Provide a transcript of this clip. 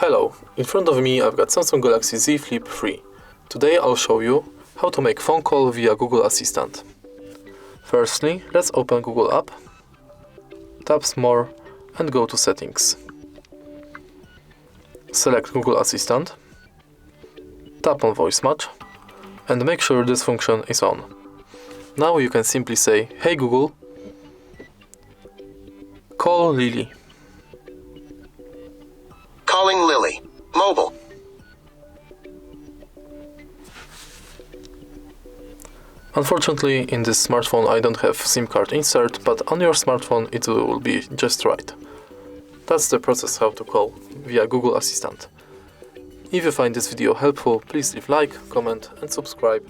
Hello, in front of me I've got Samsung Galaxy Z Flip 3. Today I'll show you how to make phone call via Google Assistant. Firstly, let's open Google app, tap More and go to Settings. Select Google Assistant, tap on Voice Match and make sure this function is on. Now you can simply say, "Hey Google, call Lily." Calling Lily. Mobile. Unfortunately, in this smartphone I don't have SIM card insert, but on your smartphone it will be just right. That's the process how to call via Google Assistant. If you find this video helpful, please leave like, comment and subscribe.